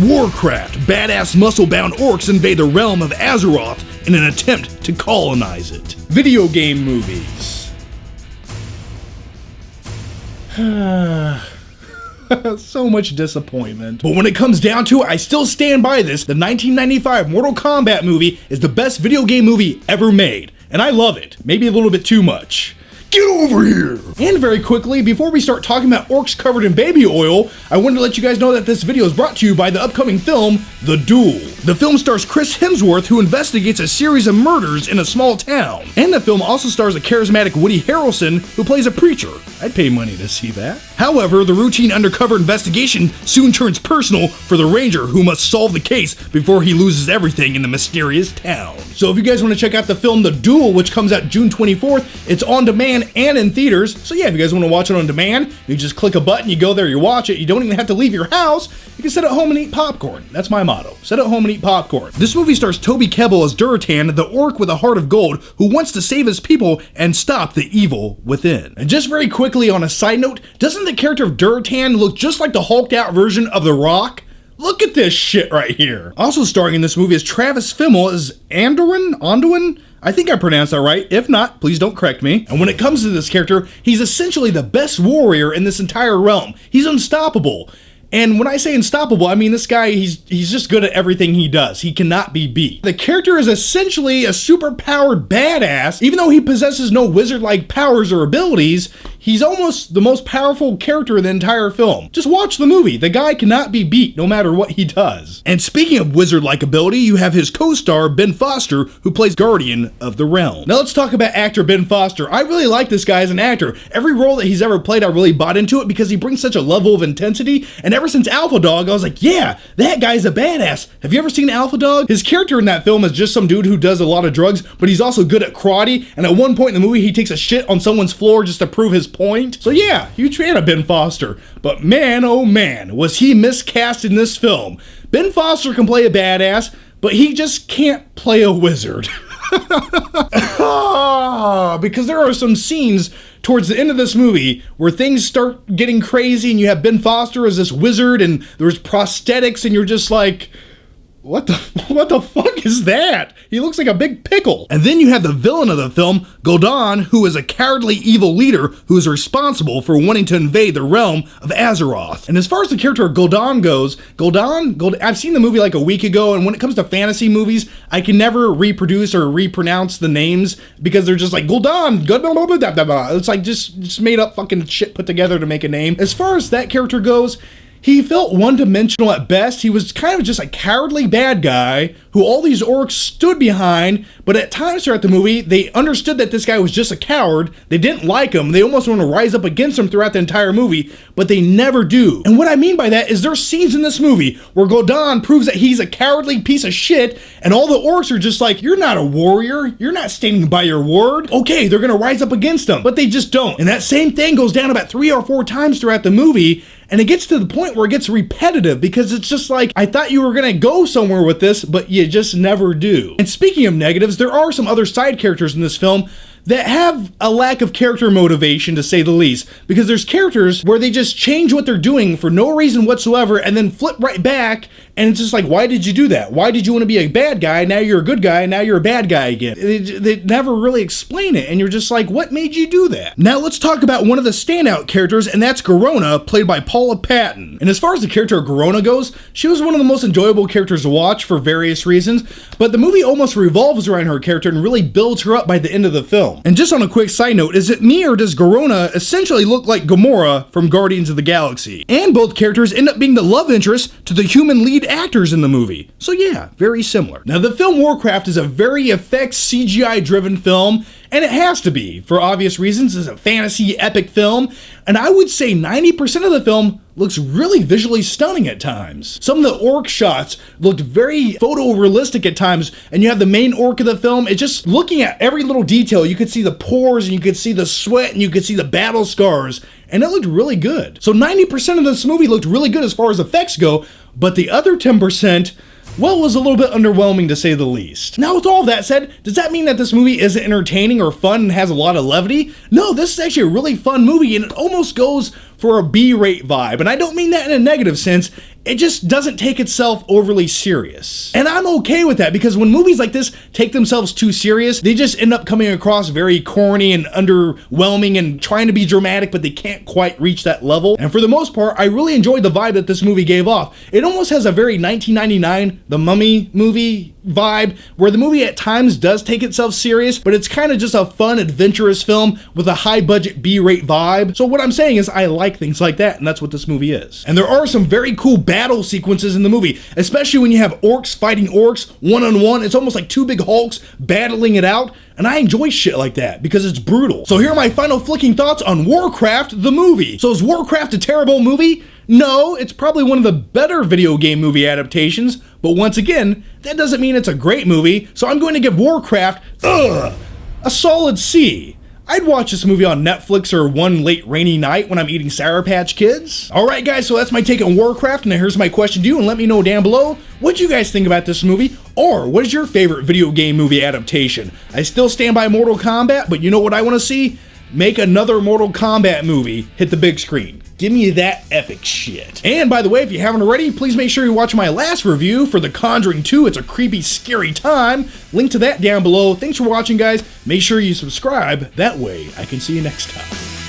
Warcraft, badass muscle-bound orcs invade the realm of Azeroth in an attempt to colonize it. Video game movies. So much disappointment. But when it comes down to it, I still stand by this. The 1995 Mortal Kombat movie is the best video game movie ever made. And I love it. Maybe a little bit too much. Get over here! And very quickly, before we start talking about orcs covered in baby oil, I wanted to let you guys know that this video is brought to you by the upcoming film, The Duel. The film stars Chris Hemsworth, who investigates a series of murders in a small town. And the film also stars a charismatic Woody Harrelson, who plays a preacher. I'd pay money to see that. However, the routine undercover investigation soon turns personal for the ranger who must solve the case before he loses everything in the mysterious town. So if you guys want to check out the film The Duel, which comes out June 24th, it's on demand and in theaters. So yeah, if you guys want to watch it on demand, you just click a button, you go there, you watch it. You don't even have to leave your house. You can sit at home and eat popcorn. That's my motto. Sit at home and eat popcorn. This movie stars Toby Kebbell as Duratan, the orc with a heart of gold who wants to save his people and stop the evil within. And just very quickly on a side note, doesn't the character of Duratan look just like the hulked out version of The Rock? Look at this shit right here. Also starring in this movie is Travis Fimmel as Anduin? I think I pronounced that right. If not, please don't correct me. And when it comes to this character, he's essentially the best warrior in this entire realm. He's unstoppable. And when I say unstoppable, I mean this guy, he's just good at everything he does. He cannot be beat. The character is essentially a super-powered badass. Even though he possesses no wizard-like powers or abilities, he's almost the most powerful character in the entire film. Just watch the movie. The guy cannot be beat no matter what he does. And speaking of wizard-like ability, you have his co-star, Ben Foster, who plays Guardian of the Realm. Now let's talk about actor Ben Foster. I really like this guy as an actor. Every role that he's ever played, I really bought into it because he brings such a level of intensity. And ever since Alpha Dog, I was like, yeah, that guy's a badass. Have you ever seen Alpha Dog? His character in that film is just some dude who does a lot of drugs, but he's also good at karate. And at one point in the movie, he takes a shit on someone's floor just to prove his point. So yeah, huge fan of Ben Foster. But man, oh man, was he miscast in this film. Ben Foster can play a badass, but he just can't play a wizard. Because there are some scenes towards the end of this movie where things start getting crazy and you have Ben Foster as this wizard and there's prosthetics and you're just like, what the fuck is that? He looks like a big pickle. And then you have the villain of the film, Gul'dan, who is a cowardly evil leader who is responsible for wanting to invade the realm of Azeroth. And as far as the character of Gul'dan goes, Gul'dan, I've seen the movie like a week ago, and when it comes to fantasy movies, I can never reproduce or repronounce the names because they're just like Gul'dan, it's like just made up fucking shit put together to make a name. As far as that character goes, he felt one-dimensional at best. He was kind of just a cowardly bad guy who all these orcs stood behind, but at times throughout the movie, they understood that this guy was just a coward. They didn't like him. They almost want to rise up against him throughout the entire movie, but they never do. And what I mean by that is there's scenes in this movie where Gul'dan proves that he's a cowardly piece of shit, and all the orcs are just like, you're not a warrior. You're not standing by your word. Okay, they're going to rise up against him, but they just don't. And that same thing goes down about 3 or 4 times throughout the movie, and it gets to the point where it gets repetitive because it's just like, I thought you were gonna go somewhere with this, but you just never do. And speaking of negatives, there are some other side characters in this film that have a lack of character motivation, to say the least, because there's characters where they just change what they're doing for no reason whatsoever and then flip right back, and it's just like, why did you do that? Why did you want to be a bad guy? Now you're a good guy, now you're a bad guy again. They never really explain it, and you're just like, what made you do that? Now let's talk about one of the standout characters, and that's Garona, played by Paula Patton. And as far as the character of Garona goes, she was one of the most enjoyable characters to watch for various reasons, but the movie almost revolves around her character and really builds her up by the end of the film. And just on a quick side note, is it me or does Garona essentially look like Gamora from Guardians of the Galaxy? And both characters end up being the love interest to the human lead actors in the movie. So yeah, very similar. Now the film Warcraft is a very effects CGI driven film, and it has to be, for obvious reasons. It's a fantasy epic film, and I would say 90% of the film looks really visually stunning at times. Some of the orc shots looked very photorealistic at times, and you have the main orc of the film. It's just looking at every little detail. You could see the pores, and you could see the sweat, and you could see the battle scars, and it looked really good. So 90% of this movie looked really good as far as effects go, but the other 10%, well, was a little bit underwhelming to say the least. Now, with all of that said, does that mean that this movie isn't entertaining or fun and has a lot of levity? No, this is actually a really fun movie, and it almost goes for a B-rate vibe, and I don't mean that in a negative sense. It just doesn't take itself overly serious. And I'm okay with that, because when movies like this take themselves too serious, they just end up coming across very corny and underwhelming and trying to be dramatic, but they can't quite reach that level. And for the most part, I really enjoyed the vibe that this movie gave off. It almost has a very 1999 The Mummy movie vibe, where the movie at times does take itself serious, but it's kind of just a fun, adventurous film with a high-budget B-rate vibe. So what I'm saying is I like things like that, and that's what this movie is. And there are some very cool battle sequences in the movie, especially when you have orcs fighting orcs one-on-one. It's almost like two big hulks battling it out, and I enjoy shit like that because it's brutal. So here are my final flicking thoughts on Warcraft, the movie. So is Warcraft a terrible movie? No, it's probably one of the better video game movie adaptations, but once again, that doesn't mean it's a great movie, so I'm going to give Warcraft, a solid C. I'd watch this movie on Netflix or one late rainy night when I'm eating Sour Patch Kids. Alright guys, so that's my take on Warcraft, and here's my question to you, and let me know down below, what you guys think about this movie, or what is your favorite video game movie adaptation? I still stand by Mortal Kombat, but you know what I want to see? Make another Mortal Kombat movie hit the big screen. Give me that epic shit. And by the way, if you haven't already, please make sure you watch my last review for The Conjuring 2. It's a creepy, scary time. Link to that down below. Thanks for watching, guys. Make sure you subscribe. That way I can see you next time.